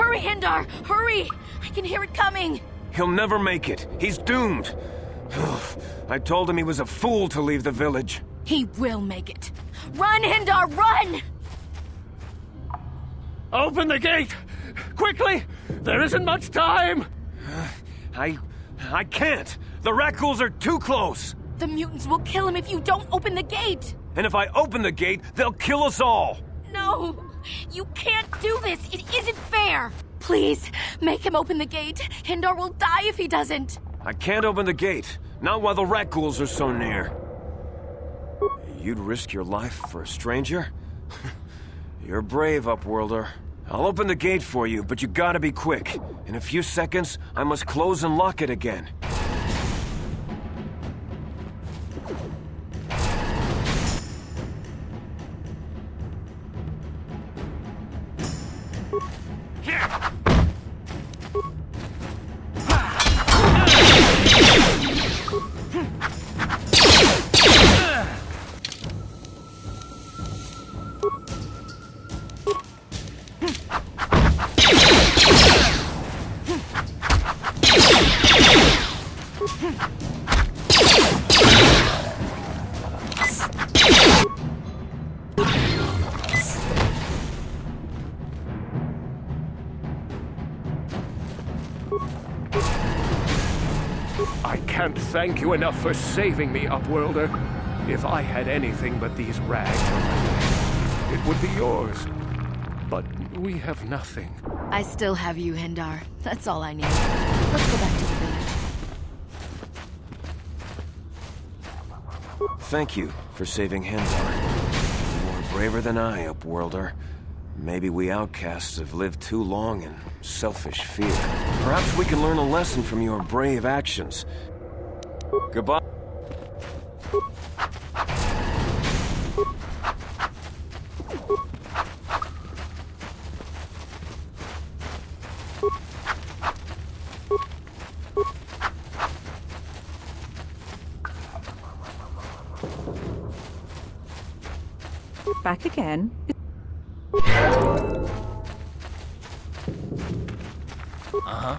Hurry, Hindar! Hurry! I can hear it coming! He'll never make it. He's doomed. I told him he was a fool to leave the village. He will make it. Run, Hindar, run! Open the gate! Quickly! There isn't much time! I can't. The Rakghouls are too close. The mutants will kill him if you don't open the gate! And if I open the gate, they'll kill us all. No! You can't do this! It isn't fair! Please, make him open the gate. Hindar will die if he doesn't. I can't open the gate. Not while the Rakghouls are so near. You'd risk your life for a stranger? You're brave, Upworlder. I'll open the gate for you, but you gotta be quick. In a few seconds, I must close and lock it again. I can't thank you enough for saving me, Upworlder. If I had anything but these rags on my back, it would be yours. But we have nothing. I still have you, Hindar. That's all I need. Let's go back to the village. Thank you for saving Hindar. You are braver than I, Upworlder. Maybe we outcasts have lived too long in selfish fear. Perhaps we can learn a lesson from your brave actions. Goodbye. Back again. Uh-huh.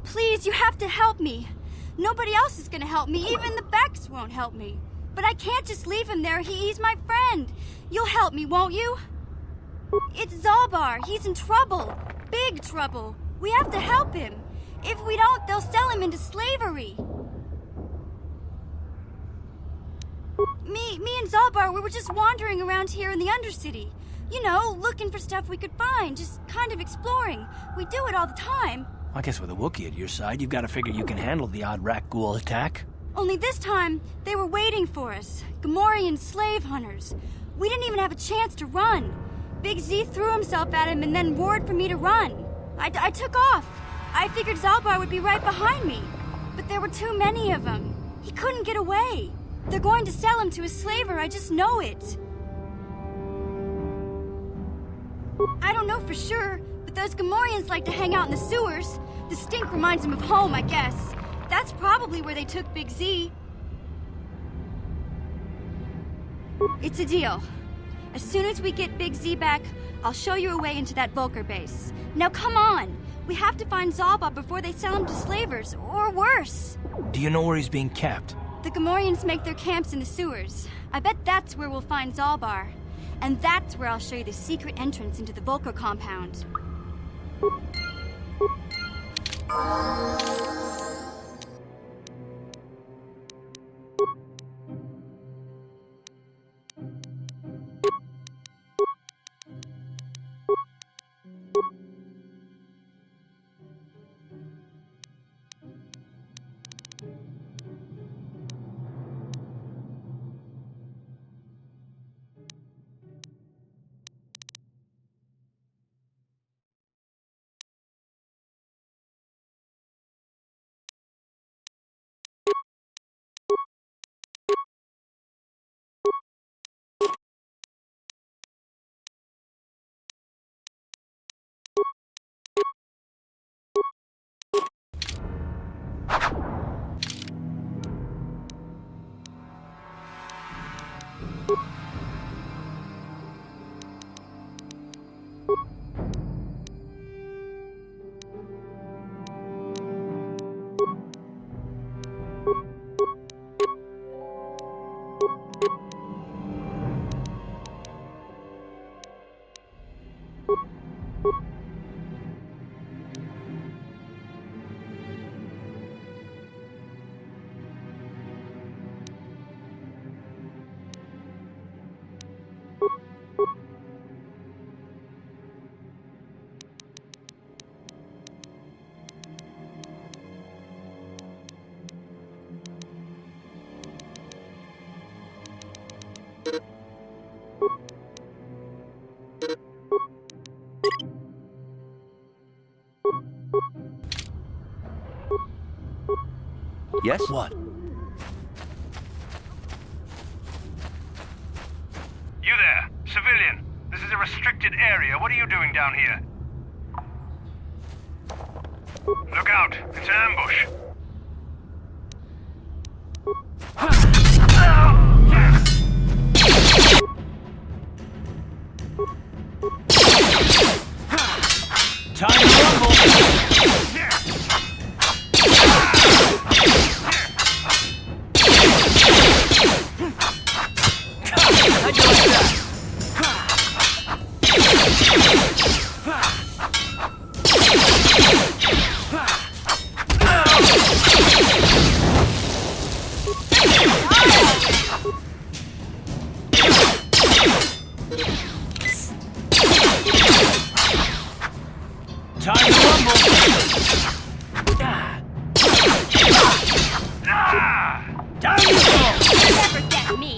Please, you have to help me. Nobody else is gonna help me. Even the Becks won't help me. But I can't just leave him there. He's my friend. You'll help me, won't you? It's Zaalbar. He's in trouble. Big trouble. We have to help him. If we don't, they'll sell him into slavery. Me and Zaalbar, we were just wandering around here in the Undercity. You know, looking for stuff we could find, just kind of exploring. We do it all the time. I guess with a Wookiee at your side, you've got to figure you can handle the odd Rakghoul attack. Only this time, they were waiting for us. Gamorrean slave hunters. We didn't even have a chance to run. Big Z threw himself at him and then roared for me to run. I took off. I figured Zaalbar would be right behind me. But there were too many of them. He couldn't get away. They're going to sell him to a slaver, I just know it. I don't know for sure, but those Gamorreans like to hang out in the sewers. The stink reminds them of home, I guess. That's probably where they took Big Z. It's a deal. As soon as we get Big Z back, I'll show you a way into that Vulkar base. Now come on! We have to find Zaalbar before they sell him to slavers, or worse. Do you know where he's being kept? The Gamorreans make their camps in the sewers. I bet that's where we'll find Zaalbar. And that's where I'll show you the secret entrance into the Vulkar compound. Yes? What? You there, civilian. This is a restricted area. What are you doing down here? Look out. It's an ambush. Time to rumble! How'd you like that? Time to rumble! Down you go! Never get me.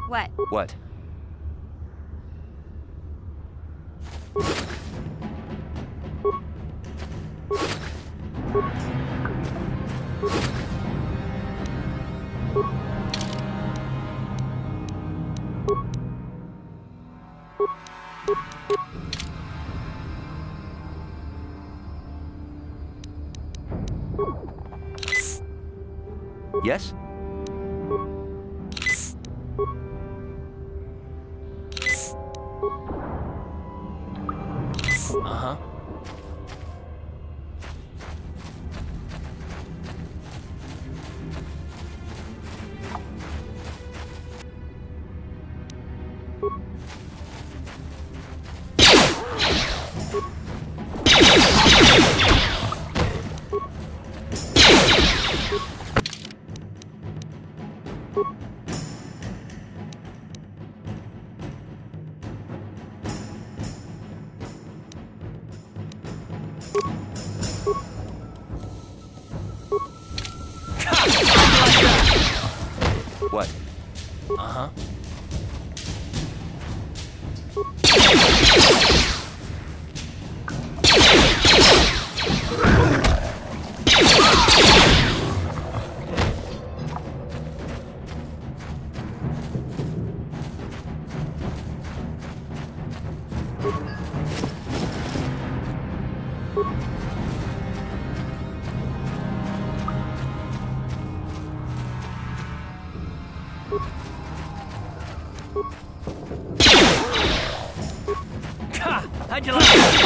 What? What? Yes? Uh-huh. What? Uh-huh. How'd you like that?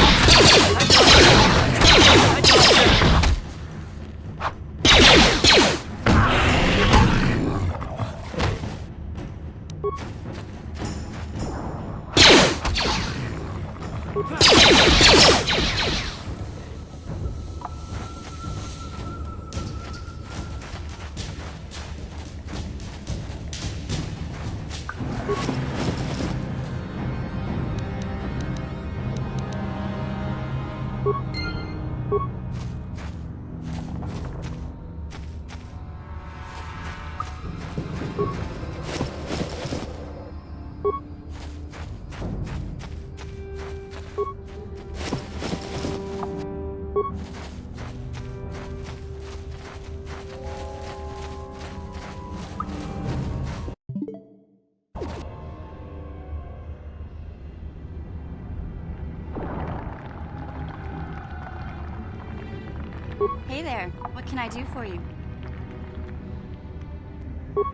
Hey there. What can I do for you?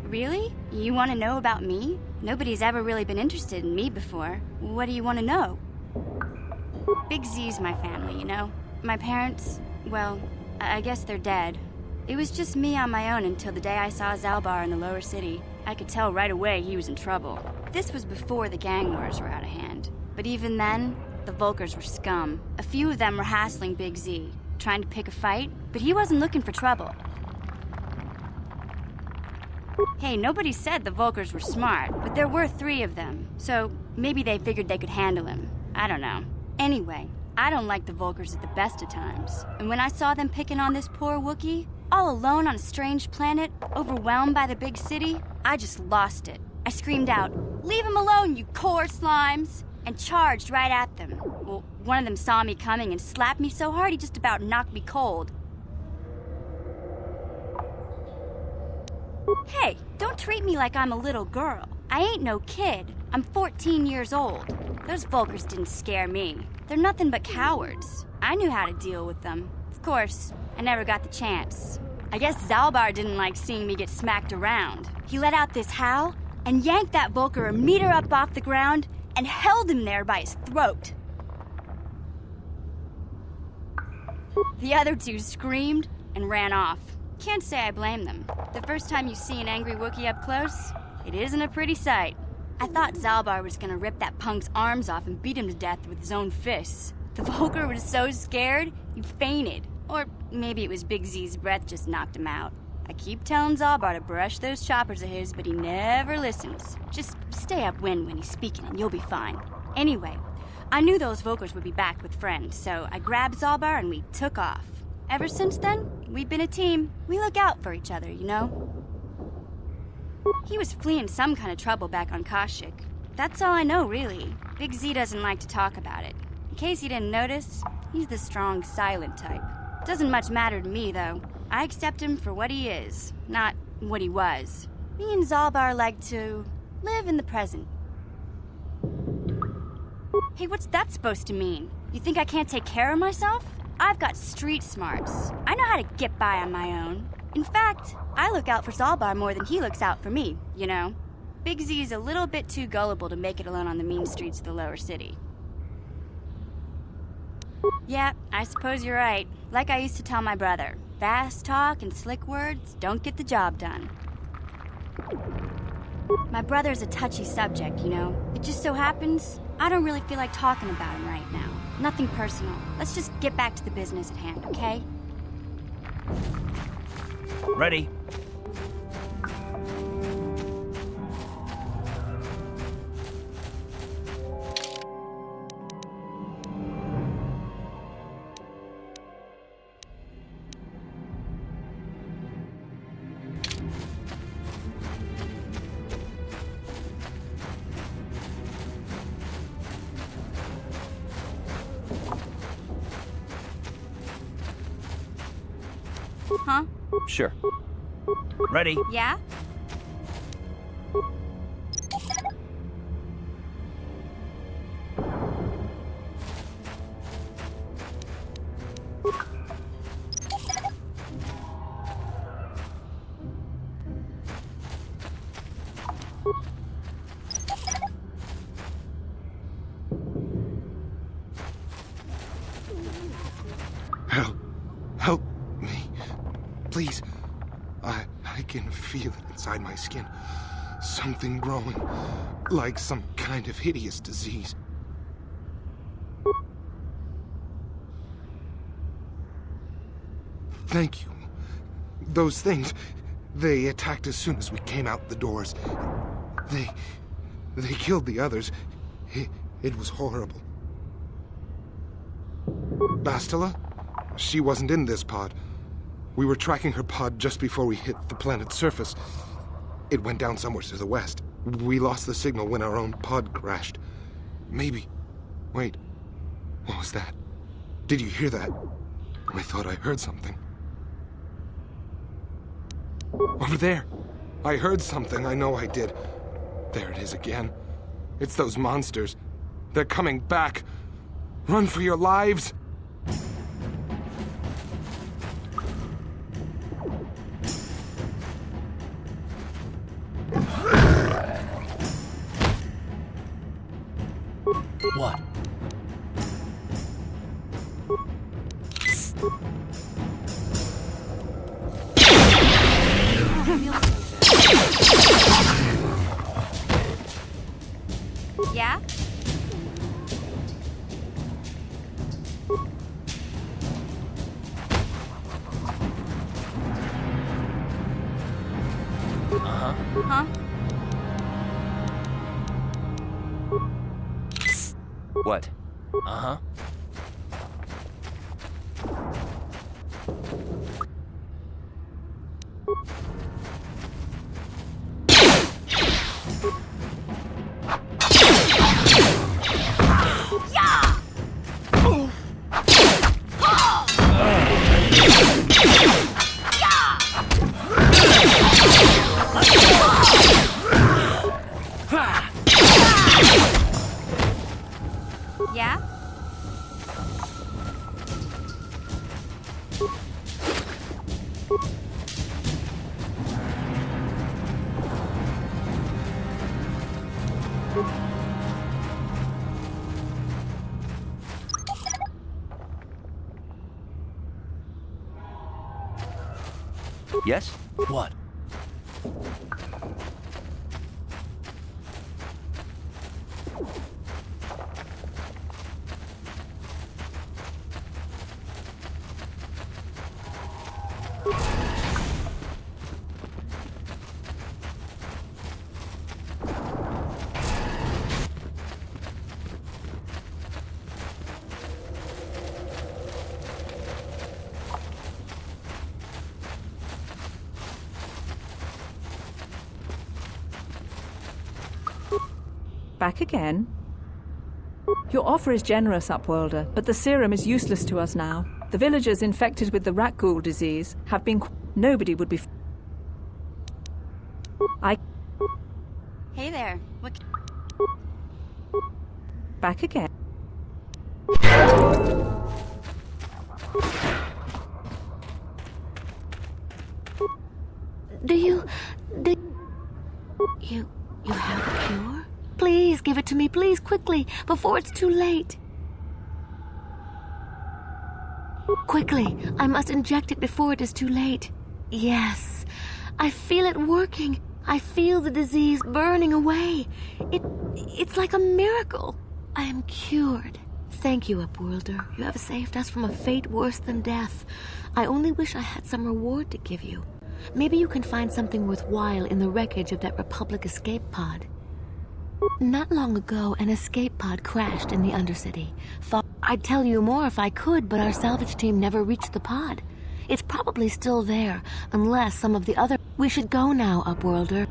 Really? You want to know about me? Nobody's ever really been interested in me before. What do you want to know? Big Z's my family, you know? My parents, well, I guess they're dead. It was just me on my own until the day I saw Zalbar in the lower city. I could tell right away he was in trouble. This was before the gang wars were out of hand. But even then, the Volkers were scum. A few of them were hassling Big Z. trying to pick a fight, but he wasn't looking for trouble. Hey, nobody said the Volkers were smart, but there were 3 of them, so maybe they figured they could handle him. I don't know. Anyway, I don't like the Volkers at the best of times, and when I saw them picking on this poor Wookiee, all alone on a strange planet, overwhelmed by the big city, I just lost it. I screamed out, "Leave him alone, you core slimes!" and charged right at them. Well, one of them saw me coming and slapped me so hard he just about knocked me cold. Hey, don't treat me like I'm a little girl. I ain't no kid. I'm 14 years old. Those Volkers didn't scare me. They're nothing but cowards. I knew how to deal with them. Of course, I never got the chance. I guess Zalbar didn't like seeing me get smacked around. He let out this howl and yanked that Volker a meter up off the ground and held him there by his throat. The other 2 screamed and ran off. Can't say I blame them. The first time you see an angry Wookiee up close, it isn't a pretty sight. I thought Zalbar was gonna rip that punk's arms off and beat him to death with his own fists. The Volker was so scared, he fainted. Or maybe it was Big Z's breath just knocked him out. I keep telling Zalbar to brush those choppers of his, but he never listens. Just stay upwind when he's speaking and you'll be fine. Anyway, I knew those Volkers would be back with friends, so I grabbed Zalbar and we took off. Ever since then, we've been a team. We look out for each other, you know? He was fleeing some kind of trouble back on Kashyyyk. That's all I know, really. Big Z doesn't like to talk about it. In case you didn't notice, he's the strong, silent type. Doesn't much matter to me, though. I accept him for what he is, not what he was. Me and Zalbar like to live in the present. Hey, what's that supposed to mean? You think I can't take care of myself? I've got street smarts. I know how to get by on my own. In fact, I look out for Zalbar more than he looks out for me, you know? Big Z's a little bit too gullible to make it alone on the mean streets of the lower city. Yeah, I suppose you're right. Like I used to tell my brother, fast talk and slick words don't get the job done. My brother's a touchy subject, you know? It just so happens, I don't really feel like talking about him right now. Nothing personal. Let's just get back to the business at hand, okay? Ready? Huh? Sure. Ready? Yeah? Help me. Please. I can feel it inside my skin. Something growing. Like some kind of hideous disease. Thank you. Those things, they attacked as soon as we came out the doors. They killed the others. It was horrible. Bastila? She wasn't in this pod. We were tracking her pod just before we hit the planet's surface. It went down somewhere to the west. We lost the signal when our own pod crashed. Maybe... Wait. What was that? Did you hear that? I thought I heard something. Over there! I heard something, I know I did. There it is again. It's those monsters. They're coming back. Run for your lives! What? Yeah? Huh? What? Uh-huh. Yeah? Yes? What? Back again? Your offer is generous, Upworlder, but the serum is useless to us now. The villagers infected with the rat ghoul disease have been... Nobody would be... Hey there. What? Back again. You have a cure? Please give it to me, please, quickly, before it's too late. Quickly, I must inject it before it is too late. Yes, I feel it working. I feel the disease burning away. It's like a miracle. I am cured. Thank you, Upworlder. You have saved us from a fate worse than death. I only wish I had some reward to give you. Maybe you can find something worthwhile in the wreckage of that Republic escape pod. Not long ago, an escape pod crashed in the Undercity. I'd tell you more if I could, but our salvage team never reached the pod. It's probably still there, unless some of the other... We should go now, Upworlder.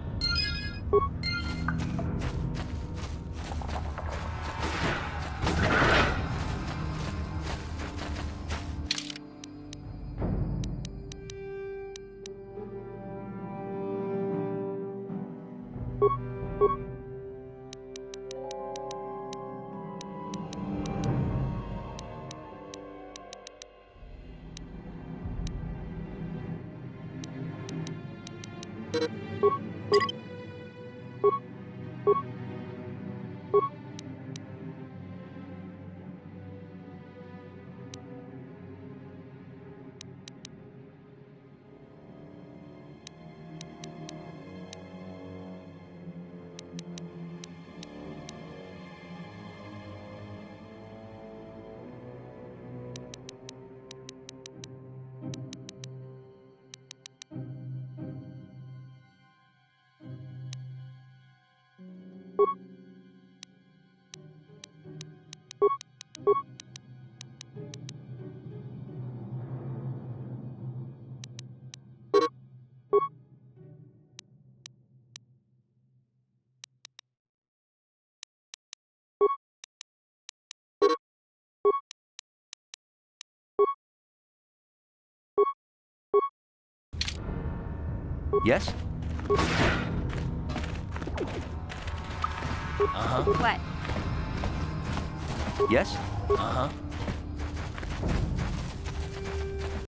Yes? What? Yes? Uh-huh.